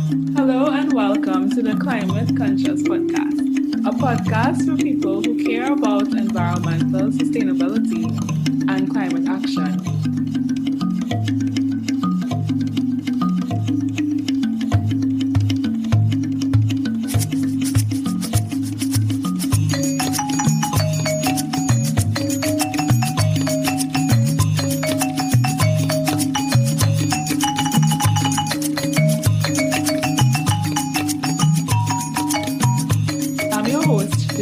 Hello and welcome to the Climate Conscious Podcast, a podcast for people who care about environmental sustainability and climate action. I'm your host,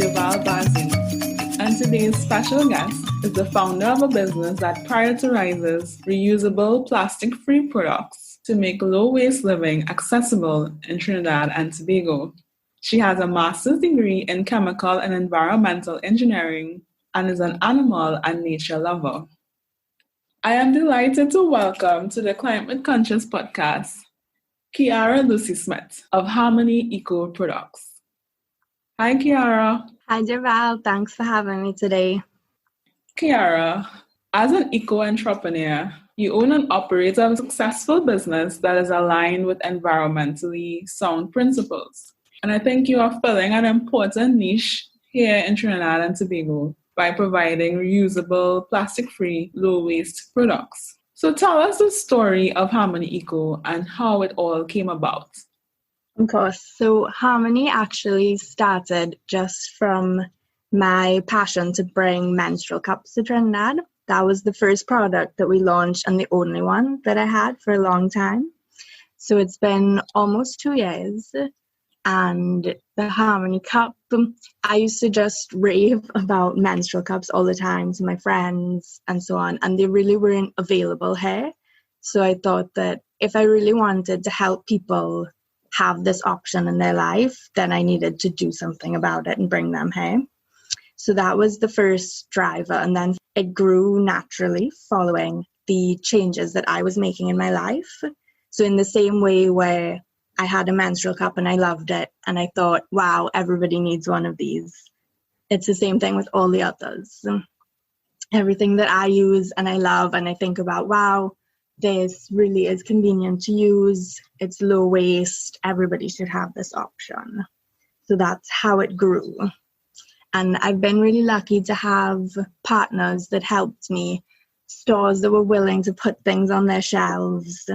and today's special guest is the founder of a business that prioritizes reusable plastic-free products to make low-waste living accessible in Trinidad and Tobago. She has a master's degree in chemical and environmental engineering and is an animal and nature lover. I am delighted to welcome to the Climate Conscious Podcast, Chiara Lucie-Smith of Harmony Eco Products. Hi, Chiara. Hi, Javal. Thanks for having me today. Chiara, as an eco-entrepreneur, you own and operate a successful business that is aligned with environmentally sound principles. And I think you are filling an important niche here in Trinidad and Tobago by providing reusable, plastic-free, low-waste products. So tell us the story of Harmony Eco and how it all came about. Of course. So Harmony actually started just from my passion to bring menstrual cups to Trinidad. That was the first product that we launched and the only one that I had for a long time. So it's been almost 2 years. And the Harmony cup, I used to just rave about menstrual cups all the time to my friends and so on. And they really weren't available here. So I thought that if I really wanted to help people have this option in their life, then I needed to do something about it and bring them here. So that was the first driver. And then it grew naturally following the changes that I was making in my life. So in the same way where I had a menstrual cup and I loved it, and I thought, wow, everybody needs one of these. It's the same thing with all the others. Everything that I use and I love and I think about, wow, this really is convenient to use. It's low waste. Everybody should have this option. So that's how it grew. And I've been really lucky to have partners that helped me, stores that were willing to put things on their shelves.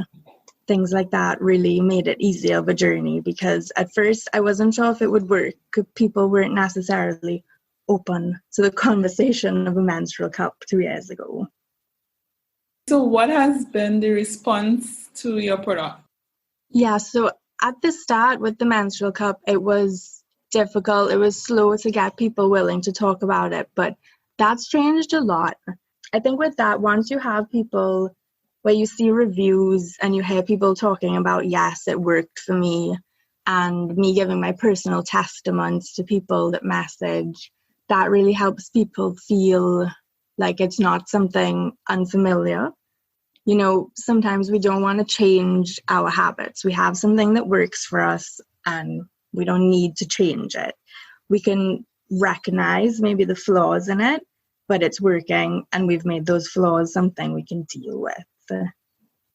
Things like that really made it easier of a journey, because at first I wasn't sure if it would work. People weren't necessarily open to the conversation of a menstrual cup 2 years ago. So what has been the response to your product? Yeah, so at the start with the menstrual cup, it was difficult. It was slow to get people willing to talk about it, but that's changed a lot. I think with that, once you have people where you see reviews and you hear people talking about, yes, it worked for me, and me giving my personal testaments to people that message, that really helps people feel like it's not something unfamiliar. You know, sometimes we don't want to change our habits. We have something that works for us and we don't need to change it. We can recognize maybe the flaws in it, but it's working and we've made those flaws something we can deal with.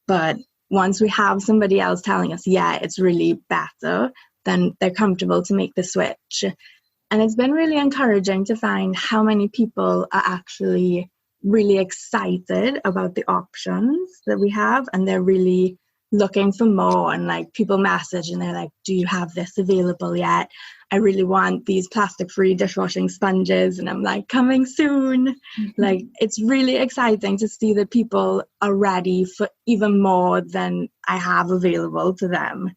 But once we have somebody else telling us, yeah, it's really better, then they're comfortable to make the switch. And it's been really encouraging to find how many people are actually really excited about the options that we have, and they're really looking for more. And like, people message and they're like, do you have this available yet? I really want these plastic-free dishwashing sponges. And I'm like, coming soon. Mm-hmm. Like, it's really exciting to see that people are ready for even more than I have available to them.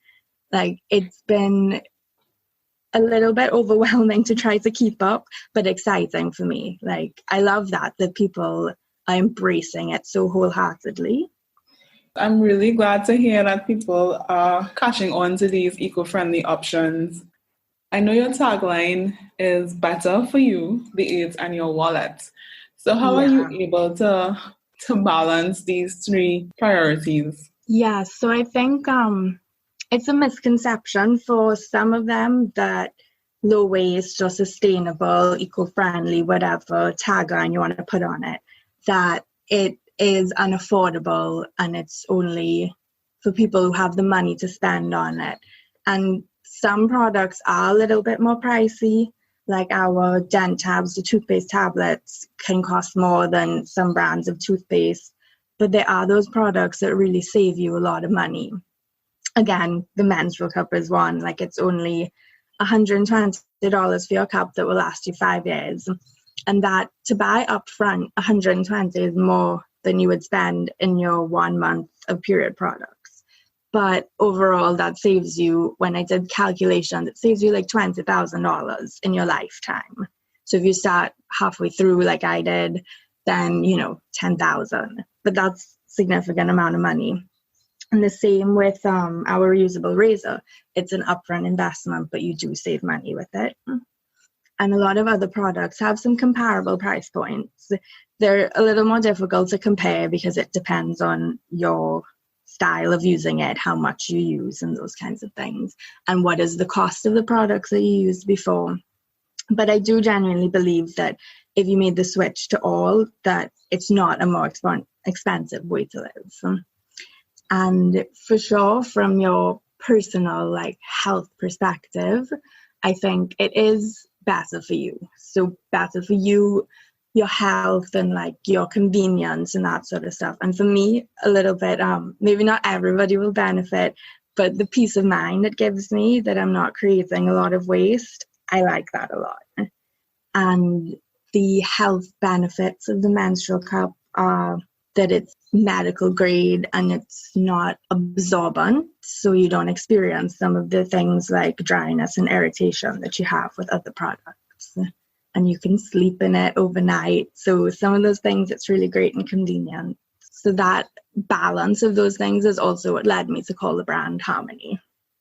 Like, it's been a little bit overwhelming to try to keep up, but exciting for me. Like, I love that people are embracing it so wholeheartedly. I'm really glad to hear that people are catching on to these eco-friendly options. I know your tagline is better for you, the earth, and your wallet. So how are you able to balance these three priorities? Yeah, so I think it's a misconception for some of them that low waste or sustainable, eco-friendly, whatever tagline you want to put on it, that it is unaffordable and it's only for people who have the money to spend on it. And some products are a little bit more pricey, like our Dentabs, the toothpaste tablets, can cost more than some brands of toothpaste. But there are those products that really save you a lot of money. Again, the menstrual cup is one. Like, it's only $120 for your cup that will last you 5 years. And that, to buy upfront, $120 is more than you would spend in your 1 month of period products. But overall, that saves you, when I did calculations, it saves you like $20,000 in your lifetime. So if you start halfway through like I did, then, $10,000. But that's a significant amount of money. And the same with our reusable razor. It's an upfront investment, but you do save money with it. And a lot of other products have some comparable price points. They're a little more difficult to compare because it depends on your style of using it, how much you use, and those kinds of things, and what is the cost of the products that you used before. But I do genuinely believe that if you made the switch to all, that it's not a more expensive way to live. And for sure, from your personal health perspective, I think it is better for you. So better for you, your health, and your convenience and that sort of stuff. And for me, a little bit, maybe not everybody will benefit, but the peace of mind it gives me that I'm not creating a lot of waste, I like that a lot. And the health benefits of the menstrual cup are that it's medical grade and it's not absorbent, so you don't experience some of the things like dryness and irritation that you have with other products. And you can sleep in it overnight. So some of those things, it's really great and convenient. So that balance of those things is also what led me to call the brand Harmony,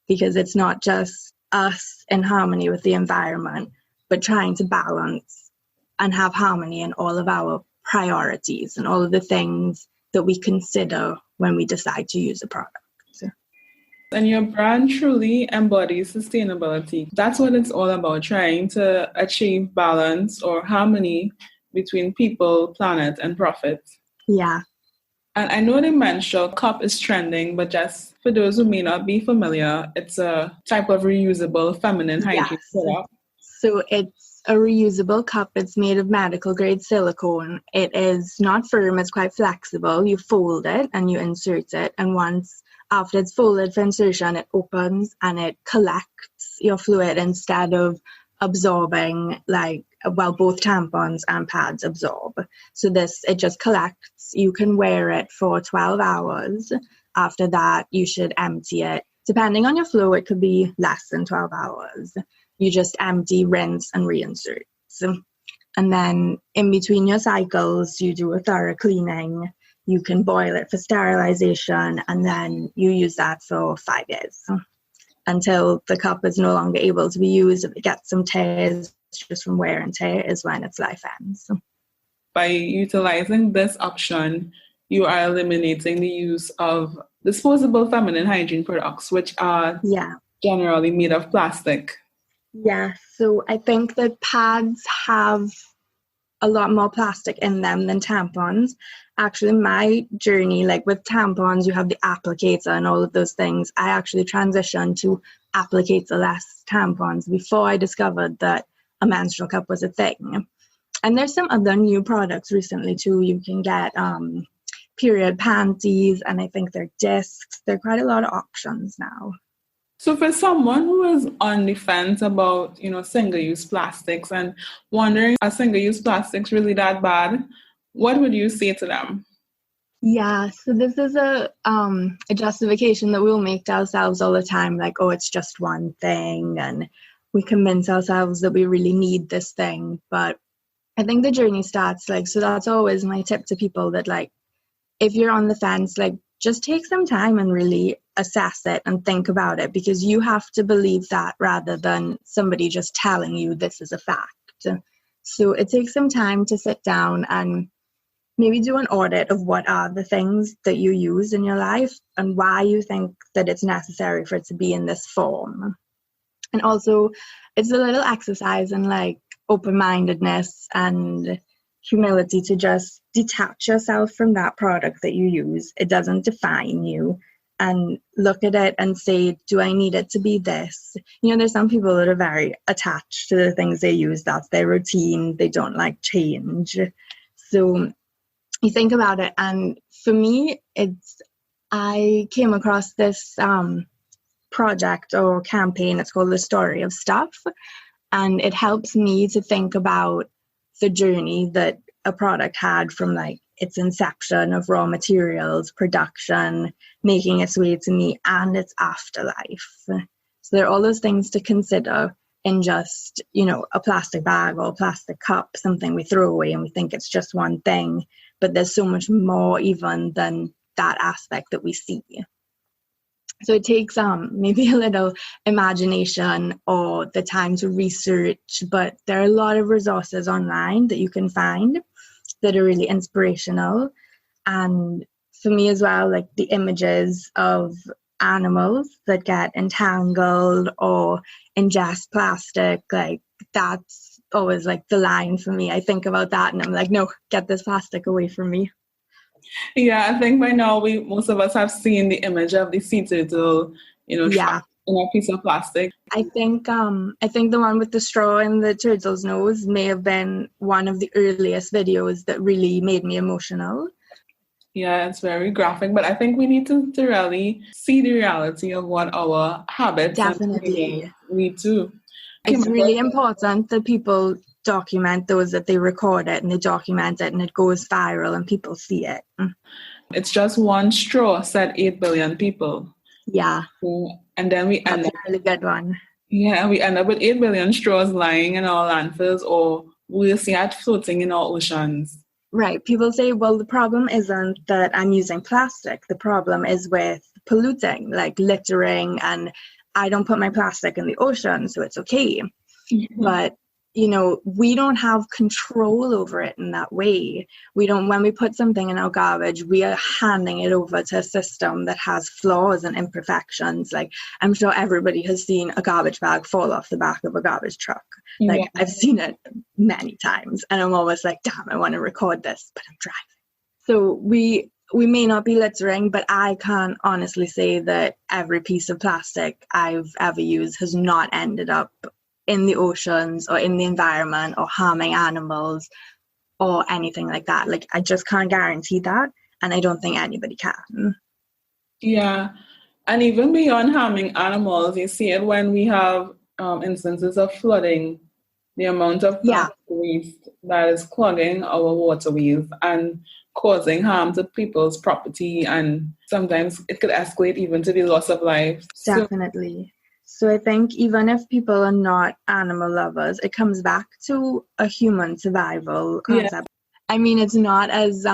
because it's not just us in harmony with the environment, but trying to balance and have harmony in all of our priorities and all of the things that we consider when we decide to use a product. And your brand truly embodies sustainability. That's what it's all about, trying to achieve balance or harmony between people, planet, and profit. Yeah. And I know the menstrual cup is trending, but just for those who may not be familiar, it's a type of reusable feminine hygiene product. So it's a reusable cup. It's made of medical grade silicone. It is not firm, it's quite flexible. You fold it and you insert it. And after it's folded for insertion, it opens and it collects your fluid instead of absorbing both tampons and pads absorb. So it just collects. You can wear it for 12 hours. After that, you should empty it. Depending on your flow, it could be less than 12 hours. You just empty, rinse, and reinsert. And then in between your cycles, you do a thorough cleaning. You can boil it for sterilization, and then you use that for 5 years until the cup is no longer able to be used. If it gets some tears just from wear and tear is when its life ends. By utilizing this option, you are eliminating the use of disposable feminine hygiene products, which are generally made of plastic. Yeah, so I think that pads have a lot more plastic in them than tampons. Actually, my journey, with tampons, you have the applicator and all of those things. I actually transitioned to applicator-less tampons before I discovered that a menstrual cup was a thing. And there's some other new products recently too. You can get period panties, and I think they're discs. There are quite a lot of options now. So for someone who is on the fence about, single-use plastics and wondering, are single-use plastics really that bad? What would you say to them? Yeah, so this is a justification that we'll make to ourselves all the time, it's just one thing, and we convince ourselves that we really need this thing. But I think the journey starts, so that's always my tip to people, that, if you're on the fence, just take some time and really assess it and think about it, because you have to believe that rather than somebody just telling you this is a fact. So it takes some time to sit down and maybe do an audit of what are the things that you use in your life and why you think that it's necessary for it to be in this form. And also, it's a little exercise in open-mindedness and humility to just detach yourself from that product that you use. It doesn't define you. and look at it and say, do I need it to be this? There's some people that are very attached to the things they use. That's their routine. They don't like change. So you think about it. And for me, I came across this project or campaign. It's called The Story of Stuff. And it helps me to think about the journey that a product had from like its inception of raw materials, production, making its way to me, and its afterlife. So there are all those things to consider in just, a plastic bag or a plastic cup, something we throw away and we think it's just one thing. But there's so much more even than that aspect that we see. So it takes maybe a little imagination or the time to research, but there are a lot of resources online that you can find that are really inspirational. And for me as well, like the images of animals that get entangled or ingest plastic, like that's always like the line for me. I think about that and I'm like, no, get this plastic away from me. Yeah, I think by now most of us have seen the image of the sea turtle, trapped in a piece of plastic. I think the one with the straw in the turtle's nose may have been one of the earliest videos that really made me emotional. Yeah, it's very graphic, but I think we need to really see the reality of what our habits definitely lead to. It's really important that people document those, that they record it and they document it and it goes viral and people see it. It's just one straw said 8 billion people. Yeah. And then we end up a really good one. Yeah, we end up with 8 billion straws lying in our landfills, or we'll see it floating in our oceans. Right. People say, well, the problem isn't that I'm using plastic. The problem is with polluting, like littering, and I don't put my plastic in the ocean, so it's okay. Mm-hmm. But we don't have control over it in that way. When we put something in our garbage, we are handing it over to a system that has flaws and imperfections. Like, I'm sure everybody has seen a garbage bag fall off the back of a garbage truck. Like, yeah. I've seen it many times and I'm always like, damn, I want to record this, but I'm driving. So we may not be littering, but I can honestly say that every piece of plastic I've ever used has not ended up in the oceans or in the environment or harming animals or anything like that. Like, I just can't guarantee that, and I don't think anybody can. Yeah, and even beyond harming animals, you see it when we have instances of flooding, the amount of plastic waste that is clogging our waterways and causing harm to people's property, and sometimes it could escalate even to the loss of life. Definitely. So I think even if people are not animal lovers, it comes back to a human survival concept. Yeah. I mean, it's not as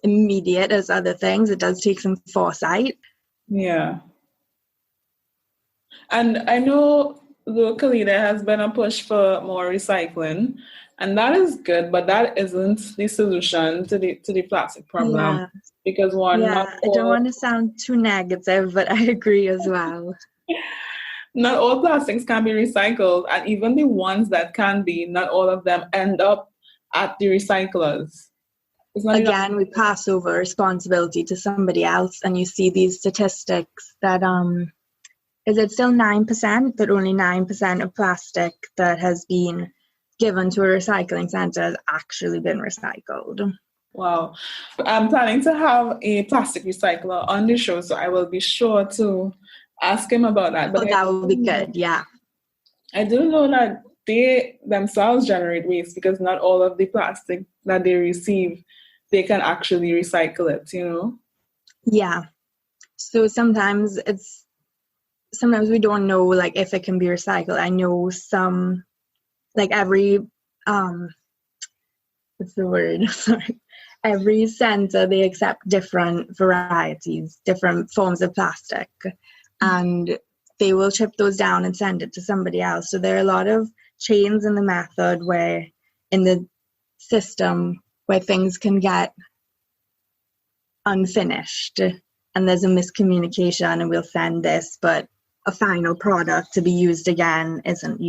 immediate as other things. It does take some foresight. Yeah. And I know locally there has been a push for more recycling, and that is good, but that isn't the solution to the plastic problem. Yeah. Because I don't want to sound too negative, but I agree as well. Not all plastics can be recycled, and even the ones that can be, not all of them end up at the recyclers. Again, we pass over responsibility to somebody else, and you see these statistics that is it still 9%, that only 9% of plastic that has been given to a recycling centre has actually been recycled. Wow. I'm planning to have a plastic recycler on the show, so I will be sure to ask him about that. But that would be good, yeah. I do know that they themselves generate waste, because not all of the plastic that they receive, they can actually recycle it, Yeah. So sometimes we don't know, like, if it can be recycled. I know some, like, every what's the word? Sorry. Every center, they accept different varieties, different forms of plastic, and they will chip those down and send it to somebody else. So there are a lot of chains in the method in the system where things can get unfinished and there's a miscommunication, and we'll send this, but a final product to be used again isn't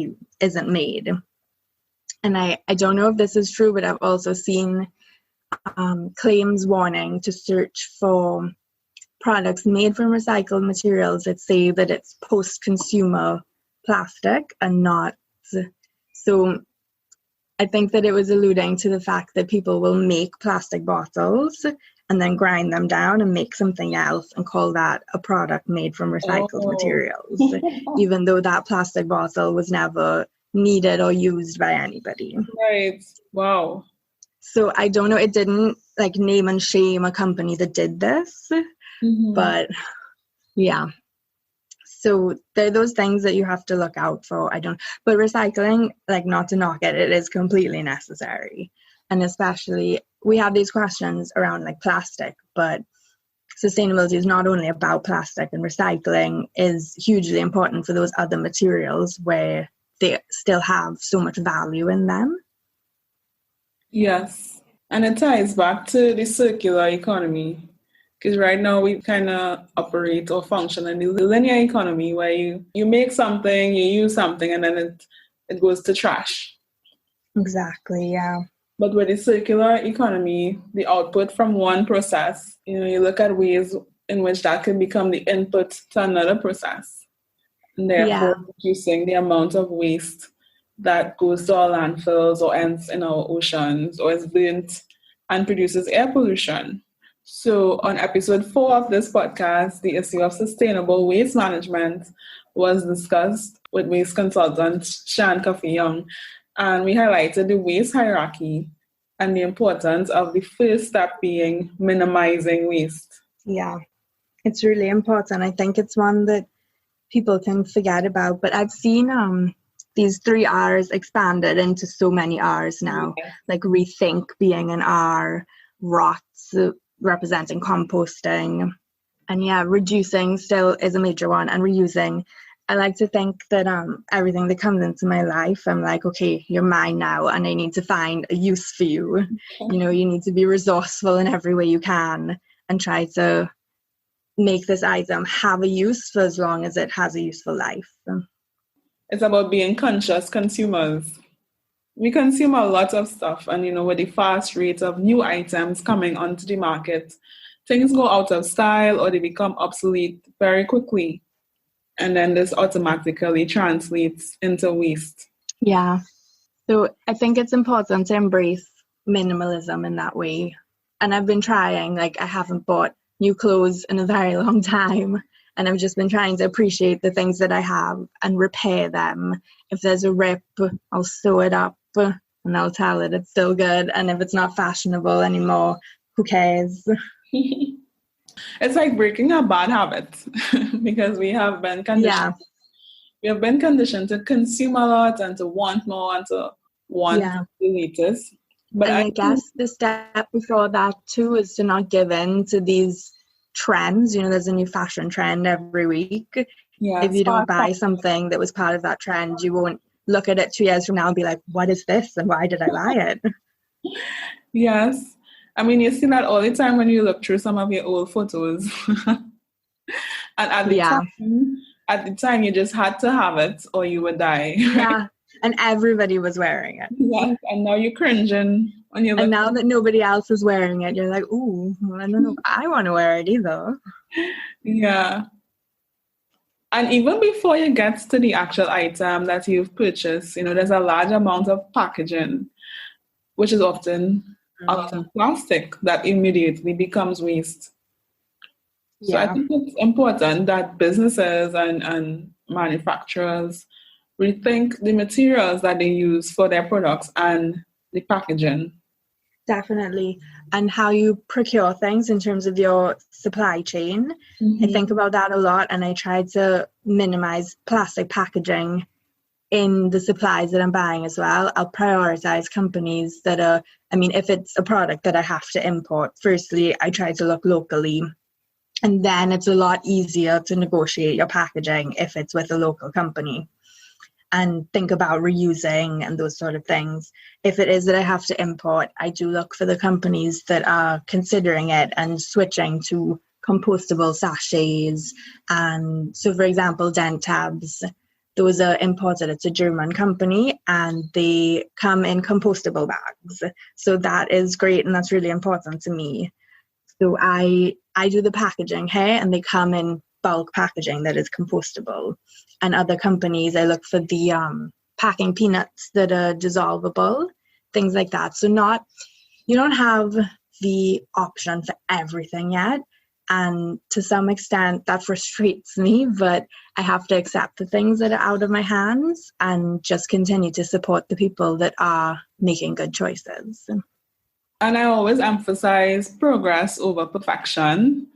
made. And I don't know if this is true, but I've also seen claims warning to search for products made from recycled materials that say that it's post-consumer plastic and not. So I think that it was alluding to the fact that people will make plastic bottles and then grind them down and make something else and call that a product made from recycled materials, even though that plastic bottle was never needed or used by anybody. Right. Wow. So I don't know, it didn't like name and shame a company that did this, but yeah. So they're those things that you have to look out for. But recycling, like, not to knock it, it is completely necessary. And especially, we have these questions around like plastic, but sustainability is not only about plastic, and recycling is hugely important for those other materials where they still have so much value in them. Yes. And it ties back to the circular economy. Because right now we kind of operate or function in the linear economy where you make something, you use something, and then it goes to trash. Exactly, yeah. But with the circular economy, the output from one process, you look at ways in which that can become the input to another process. And therefore reducing the amount of waste that goes to our landfills or ends in our oceans or is burnt and produces air pollution. So on episode 4 of this podcast, the issue of sustainable waste management was discussed with waste consultant Shan Coffey-Young, and we highlighted the waste hierarchy and the importance of the first step being minimizing waste. Yeah, it's really important. I think it's one that people can forget about, but I've seen these 3 R's expanded into so many R's now, like rethink being an R, rot representing composting, and reducing still is a major one, and reusing. I like to think that everything that comes into my life, I'm like, okay, you're mine now, and I need to find a use for you. You need to be resourceful in every way you can and try to make this item have a use for as long as it has a useful life. It's about being conscious consumers. We consume a lot of stuff, and with the fast rate of new items coming onto the market, things go out of style or they become obsolete very quickly. And then this automatically translates into waste. Yeah. So I think it's important to embrace minimalism in that way. And I've been trying, I haven't bought new clothes in a very long time. And I've just been trying to appreciate the things that I have and repair them. If there's a rip, I'll sew it up and I'll tell it it's still good. And if it's not fashionable anymore, who cares? It's like breaking a bad habit because we have been conditioned. We have been conditioned to consume a lot and to want more and to want the latest. But I guess the step before that too is to not give in to these trends. There's a new fashion trend every week. Yeah, if you don't buy something that was part of that trend, you won't look at it 2 years from now and be like, what is this and why did I buy it? Yes. I mean, you see that all the time when you look through some of your old photos. And at the time, you just had to have it or you would die. Right? Yeah, and everybody was wearing it. Yes, and now you're cringing. And now that nobody else is wearing it, you're like, ooh, I don't know if I want to wear it either. Yeah. And even before you get to the actual item that you've purchased, there's a large amount of packaging, which is often plastic that immediately becomes waste. So I think it's important that businesses and manufacturers rethink the materials that they use for their products and the packaging. Definitely. And how you procure things in terms of your supply chain. I think about that a lot, and I try to minimize plastic packaging in the supplies that I'm buying as well. I'll prioritize companies that are, if it's a product that I have to import, firstly, I try to look locally. And then it's a lot easier to negotiate your packaging if it's with a local company. And think about reusing and those sort of things. If it is that I have to import, I do look for the companies that are considering it and switching to compostable sachets. And so, for example, Dentabs, those are imported. It's a German company and they come in compostable bags. So that is great and that's really important to me. So I I do the packaging here, and they come in bulk packaging that is compostable. And other companies, I look for the packing peanuts that are dissolvable, things like that. So you don't have the option for everything yet. And to some extent, that frustrates me, but I have to accept the things that are out of my hands and just continue to support the people that are making good choices. And I always emphasize progress over perfection,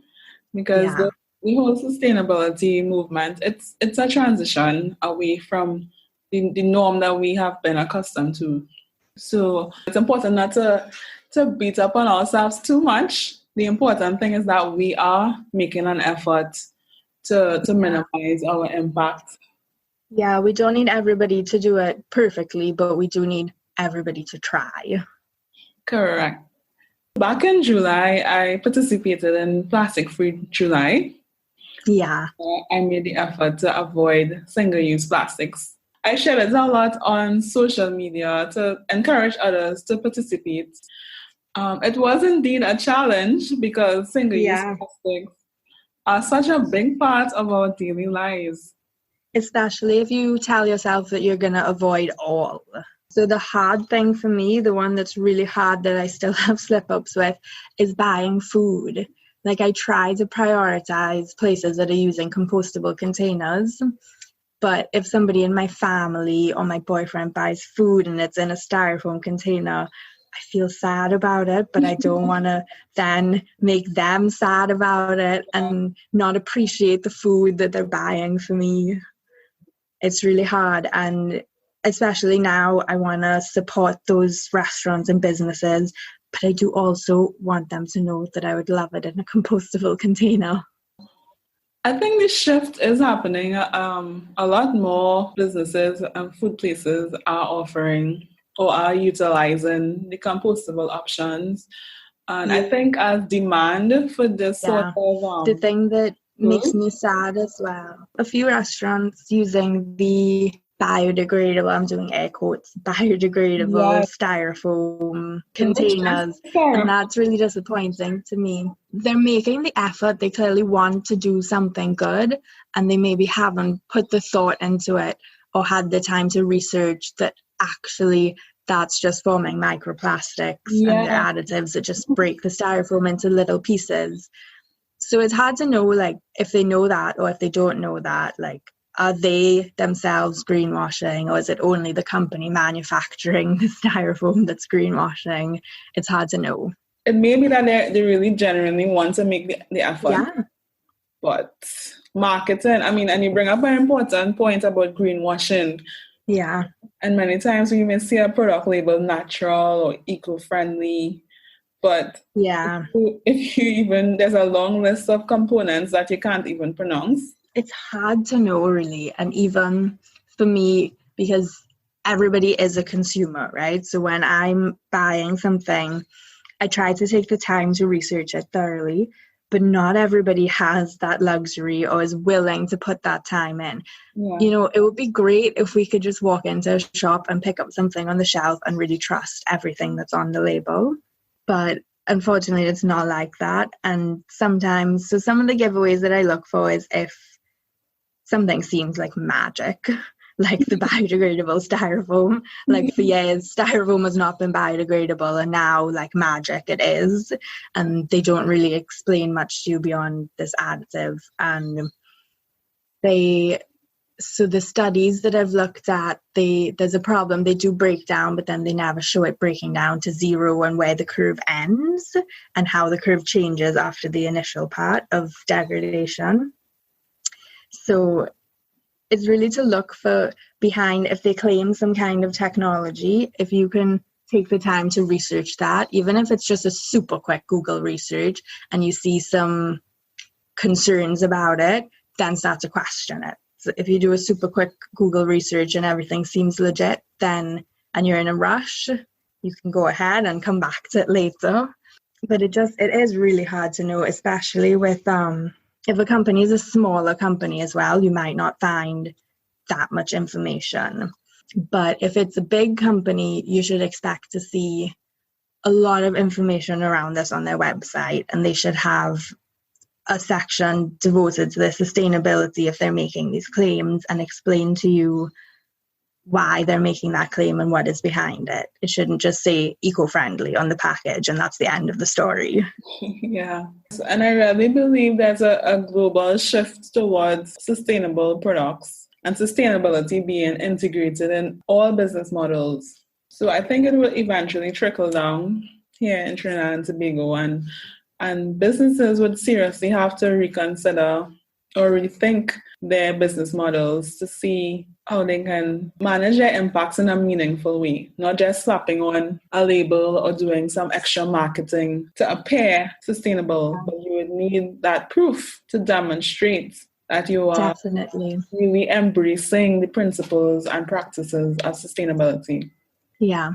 because the whole sustainability movement, it's a transition away from the norm that we have been accustomed to. So it's important not to beat up on ourselves too much. The important thing is that we are making an effort to minimize our impact. Yeah, we don't need everybody to do it perfectly, but we do need everybody to try. Correct. Back in July, I participated in Plastic Free July. Yeah. I made the effort to avoid single-use plastics. I shared it a lot on social media to encourage others to participate. It was indeed a challenge because single-use plastics are such a big part of our daily lives. Especially if you tell yourself that you're going to avoid all. So the hard thing for me, the one that's really hard that I still have slip-ups with, is buying food. Like, I try to prioritize places that are using compostable containers. But if somebody in my family or my boyfriend buys food and it's in a styrofoam container, I feel sad about it, but I don't want to then make them sad about it and not appreciate the food that they're buying for me. It's really hard. And especially now, I want to support those restaurants and businesses, but I do also want them to know that I would love it in a compostable container. I think this shift is happening. A lot more businesses and food places are offering or are utilizing the compostable options. And I think as demand for this sort of... the thing that makes me sad as well, a few restaurants using the biodegradable, I'm doing air quotes, biodegradable styrofoam containers, and that's really disappointing to me. They're making the effort, they clearly want to do something good, and they maybe haven't put the thought into it or had the time to research that actually that's just forming microplastics and the additives that just break the styrofoam into little pieces. So it's hard to know, like, if they know that or if they don't know that, like, are they themselves greenwashing, or is it only the company manufacturing the styrofoam that's greenwashing? It's hard to know. It may be that they really genuinely want to make the effort. But marketing, and you bring up an important point about greenwashing. Yeah. And many times we even see a product labeled natural or eco-friendly. But if you even, there's a long list of components that you can't even pronounce. It's hard to know, really. And even for me, because everybody is a consumer, right? So when I'm buying something, I try to take the time to research it thoroughly, but not everybody has that luxury or is willing to put that time in. Yeah. You know, it would be great if we could just walk into a shop and pick up something on the shelf and really trust everything that's on the label. But unfortunately, it's not like that. And sometimes, so some of the giveaways that I look for is if something seems like magic, like the biodegradable styrofoam. Like, for years, styrofoam has not been biodegradable, and now, like magic, it is. And they don't really explain much to you beyond this additive. And so the studies that I've looked at, there's a problem. They do break down, but then they never show it breaking down to zero and where the curve ends and how the curve changes after the initial part of degradation. So it's really to look for behind, if they claim some kind of technology, if you can take the time to research that, even if it's just a super quick Google research and you see some concerns about it, then start to question it. So if you do a super quick Google research and everything seems legit, then, and you're in a rush, you can go ahead and come back to it later. But it is really hard to know, especially with, if a company is a smaller company as well, you might not find that much information. But if it's a big company, you should expect to see a lot of information around this on their website, and they should have a section devoted to the sustainability if they're making these claims and explain to you why they're making that claim and what is behind it. It shouldn't just say eco-friendly on the package and that's the end of the story. Yeah. And I really believe there's a global shift towards sustainable products and sustainability being integrated in all business models. So I think it will eventually trickle down here in Trinidad and Tobago, and businesses would seriously have to reconsider or rethink their business models to see how they can manage their impacts in a meaningful way, not just slapping on a label or doing some extra marketing to appear sustainable, but you would need that proof to demonstrate that you are definitely really embracing the principles and practices of sustainability. Yeah.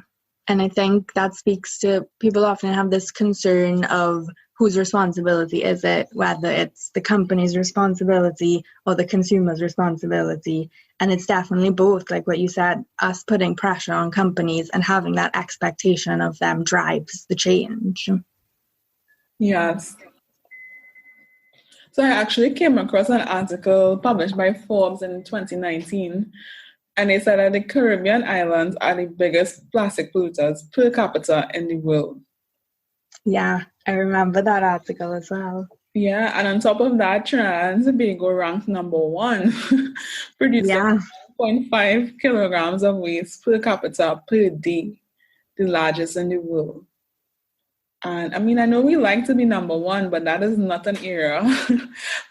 And I think that speaks to people often have this concern of whose responsibility is it, whether it's the company's responsibility or the consumer's responsibility. And it's definitely both, like what you said, us putting pressure on companies and having that expectation of them drives the change. Yes. So I actually came across an article published by Forbes in 2019, and they said that the Caribbean islands are the biggest plastic polluters per capita in the world. Yeah, I remember that article as well. Yeah, and on top of that, Trinidad and Tobago ranked number 1, producing 1.5 kilograms of waste per capita per day, the largest in the world. And I mean, I know we like to be number 1, but that is not an era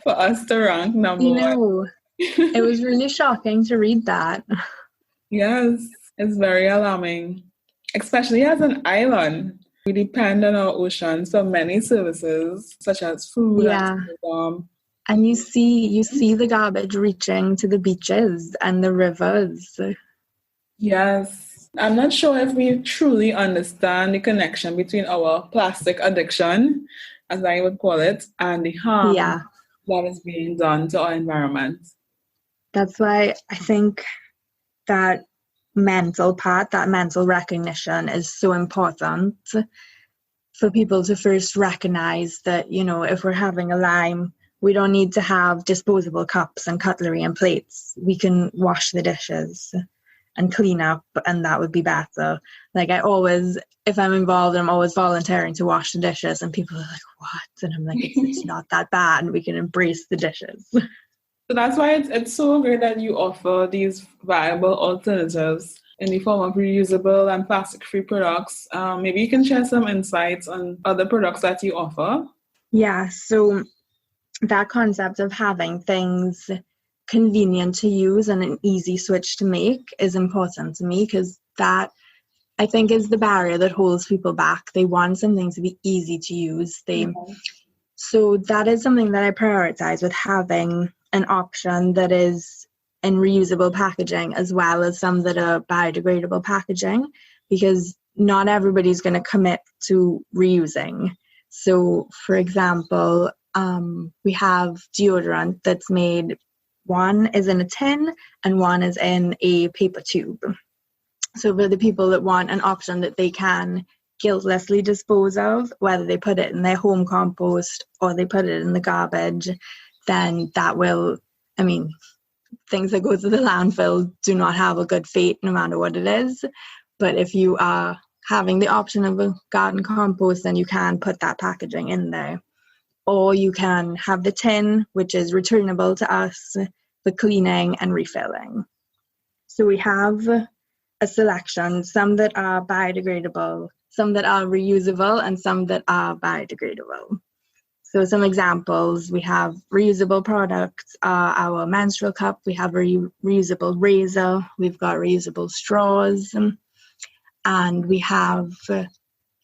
for us to rank number 1. It was really shocking to read that. Yes, it's very alarming, especially as an island. We depend on our oceans for many services, such as food and tourism. And you see the garbage reaching to the beaches and the rivers. Yes. I'm not sure if we truly understand the connection between our plastic addiction, as I would call it, and the harm that is being done to our environment. That's why I think that mental part, that mental recognition is so important for people to first recognize that, you know, if we're having a Lyme, we don't need to have disposable cups and cutlery and plates. We can wash the dishes and clean up, and that would be better. Like I always, if I'm involved, I'm always volunteering to wash the dishes, and people are like, what? And I'm like, it's not that bad, and we can embrace the dishes. So that's why it's so great that you offer these viable alternatives in the form of reusable and plastic-free products. Maybe you can share some insights on other products that you offer. Yeah, so that concept of having things convenient to use and an easy switch to make is important to me, because that, I think, is the barrier that holds people back. They want something to be easy to use. So that is something that I prioritize, with having an option that is in reusable packaging as well as some that are biodegradable packaging, because not everybody's going to commit to reusing. So, for example, we have deodorant that's made, one is in a tin and one is in a paper tube. So for the people that want an option that they can guiltlessly dispose of, whether they put it in their home compost or they put it in the garbage, then that will, I mean, things that go to the landfill do not have a good fate no matter what it is. But if you are having the option of a garden compost, then you can put that packaging in there. Or you can have the tin, which is returnable to us for cleaning and refilling. So we have a selection, some that are biodegradable, some that are reusable, and some that are biodegradable. So some examples, we have reusable products, our menstrual cup, we have a reusable razor, we've got reusable straws, and we have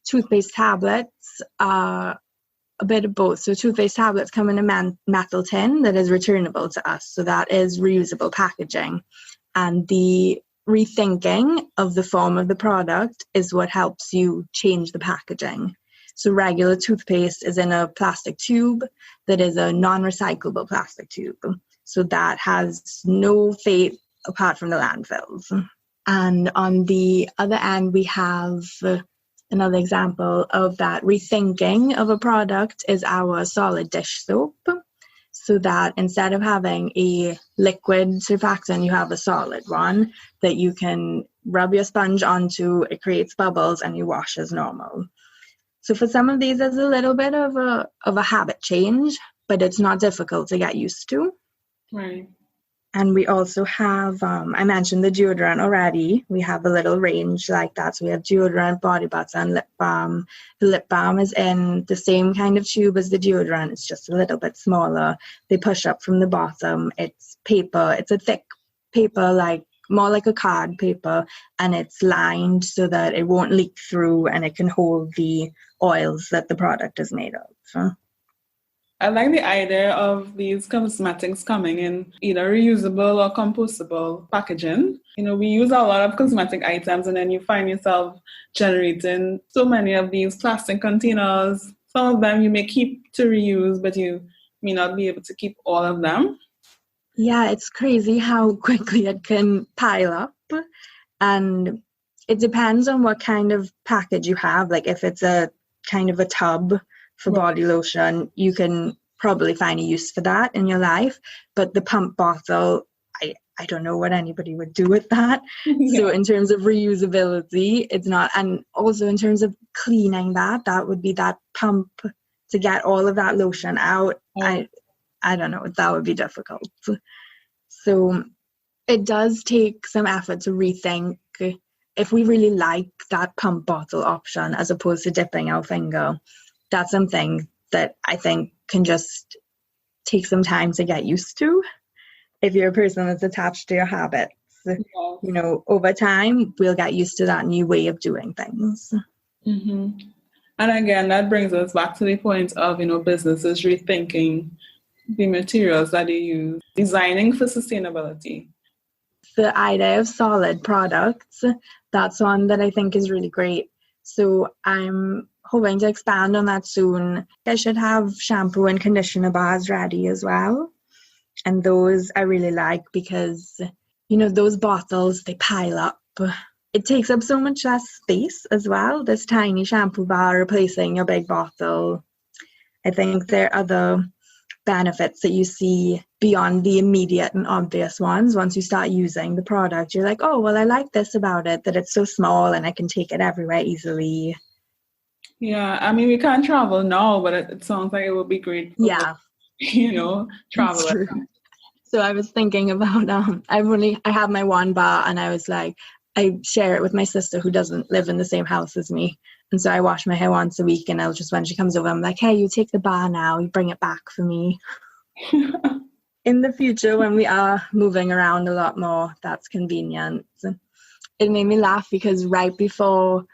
toothpaste tablets, a bit of both. So toothpaste tablets come in a metal tin that is returnable to us. So that is reusable packaging. And the rethinking of the form of the product is what helps you change the packaging. So regular toothpaste is in a plastic tube that is a non-recyclable plastic tube. So that has no fate apart from the landfills. And on the other end, we have a Another example of that rethinking of a product is our solid dish soap. So that instead of having a liquid surfactant, you have a solid one that you can rub your sponge onto, it creates bubbles, and you wash as normal. So for some of these, there's a little bit of a habit change, but it's not difficult to get used to. Right. And we also have, I mentioned the deodorant already. We have a little range like that. So we have deodorant, body butter, and lip balm. The lip balm is in the same kind of tube as the deodorant. It's just a little bit smaller. They push up from the bottom. It's paper. It's a thick paper, like more like a card paper, and it's lined so that it won't leak through and it can hold the oils that the product is made of. So, I like the idea of these cosmetics coming in either reusable or compostable packaging. We use a lot of cosmetic items, and then you find yourself generating so many of these plastic containers. Some of them you may keep to reuse, but you may not be able to keep all of them. Yeah, it's crazy how quickly it can pile up. And it depends on what kind of package you have. Like if it's a kind of a tub for body lotion, you can probably find a use for that in your life. But the pump bottle, I don't know what anybody would do with that. Yeah. So in terms of reusability, it's not. And also in terms of cleaning that would be that pump to get all of that lotion out. I don't know, that would be difficult. So it does take some effort to rethink if we really like that pump bottle option as opposed to dipping our finger. That's something that I think can just take some time to get used to. If you're a person that's attached to your habits, over time, we'll get used to that new way of doing things. Mm-hmm. And again, that brings us back to the point of, businesses rethinking the materials that they use, designing for sustainability. The idea of solid products, that's one that I think is really great. So I'm hoping to expand on that soon. I should have shampoo and conditioner bars ready as well. And those I really like because, those bottles, they pile up. It takes up so much less space as well. This tiny shampoo bar replacing your big bottle. I think there are other benefits that you see beyond the immediate and obvious ones. Once you start using the product, you're like, oh, well, I like this about it, that it's so small and I can take it everywhere easily. Yeah, we can't travel now, but it sounds like it would be great for, travel. So I was thinking about, I have my one bar, and I was like, I share it with my sister who doesn't live in the same house as me. And so I wash my hair once a week, and I'll just, when she comes over, I'm like, hey, you take the bar now, you bring it back for me. In the future, when we are moving around a lot more, that's convenient. It made me laugh because right before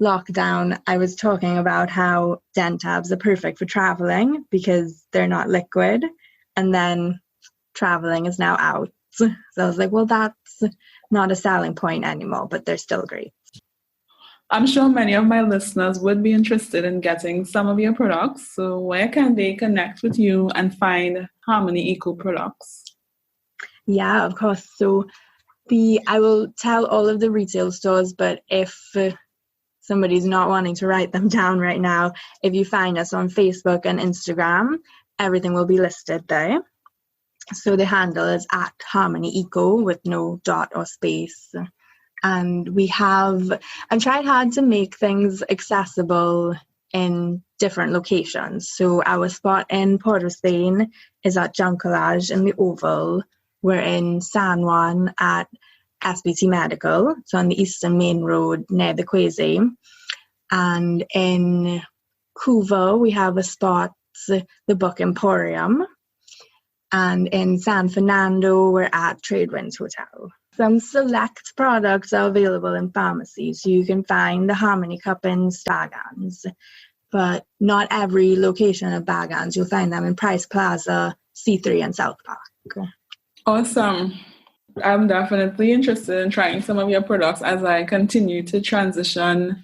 lockdown, I was talking about how dent tabs are perfect for traveling because they're not liquid. And then traveling is now out. So I was like, well, that's not a selling point anymore, but they're still great. I'm sure many of my listeners would be interested in getting some of your products. So where can they connect with you and find Harmony Eco products? Yeah, of course. So I will tell all of the retail stores, but if somebody's not wanting to write them down right now, if you find us on Facebook and Instagram, everything will be listed there. So the handle is at Harmony Eco with no dot or space. And I've tried hard to make things accessible in different locations. So our spot in Port of Spain is at Juncolage in the Oval. We're in San Juan at SBT Medical. It's on the Eastern Main Road near the Quasi. And in Cuba, we have a spot, the Book Emporium. And in San Fernando, we're at Tradewinds Hotel. Some select products are available in pharmacies, so you can find the Harmony Cup in Stargans, but not every location of Bagans. You'll find them in Price Plaza, C3, and South Park. Awesome. I'm definitely interested in trying some of your products as I continue to transition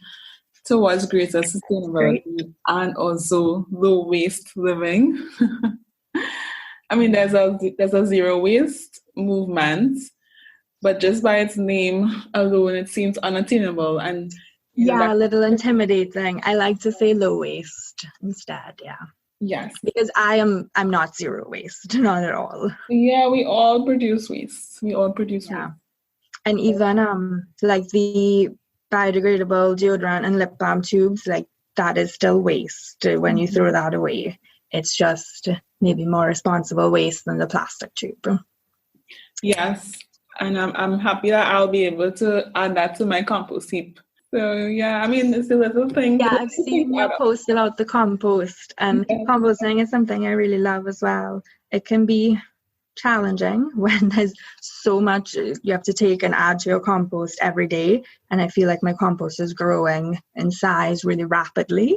towards greater sustainability and also low waste living. There's a zero waste movement, but just by its name alone, it seems unattainable. And Yeah, a little intimidating. I like to say low waste instead, yeah. Yes. Because I'm not zero waste, not at all. Yeah, we all produce waste. We all produce waste. And even like the biodegradable deodorant and lip balm tubes, like that is still waste when you throw that away. It's just maybe more responsible waste than the plastic tube. Yes, and I'm happy that I'll be able to add that to my compost heap. So yeah, I mean, it's a little thing. Yeah, I've seen you post about the compost, and composting is something I really love as well. It can be challenging when there's so much you have to take and add to your compost every day, and I feel like my compost is growing in size really rapidly.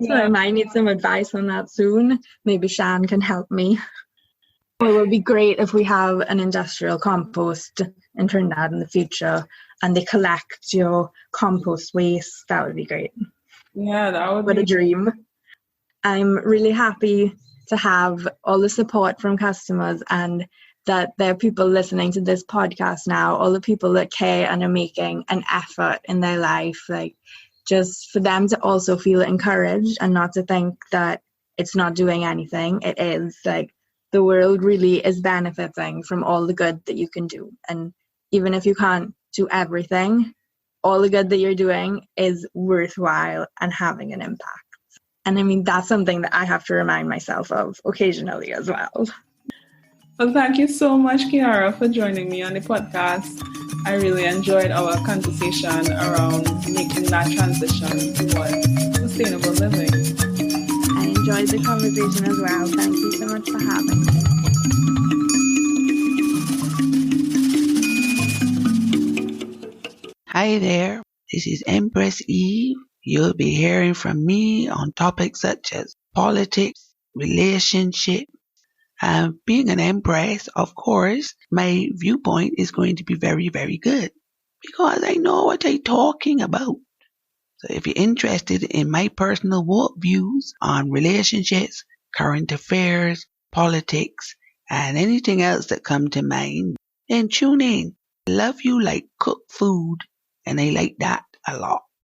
So I might need some advice on that soon. Maybe Shan can help me. It would be great if we have an industrial compost in Trinidad in the future and they collect your compost waste. That would be great. Yeah, that would be a dream. I'm really happy to have all the support from customers and that there are people listening to this podcast now, all the people that care and are making an effort in their life, like just for them to also feel encouraged and not to think that it's not doing anything. It is, like, the world really is benefiting from all the good that you can do. And even if you can't do everything, all the good that you're doing is worthwhile and having an impact. And I mean, that's something that I have to remind myself of occasionally as well. Well, thank you so much, Chiara, for joining me on the podcast. I really enjoyed our conversation around making that transition towards sustainable living. I enjoyed the conversation as well. Thank you so much for having me. Hi there, this is Empress Eve. You'll be hearing from me on topics such as politics, relationship. Being an empress, of course, my viewpoint is going to be very, very good because I know what I'm talking about. So if you're interested in my personal views on relationships, current affairs, politics, and anything else that come to mind, then tune in. I love you like cooked food, and I like that a lot.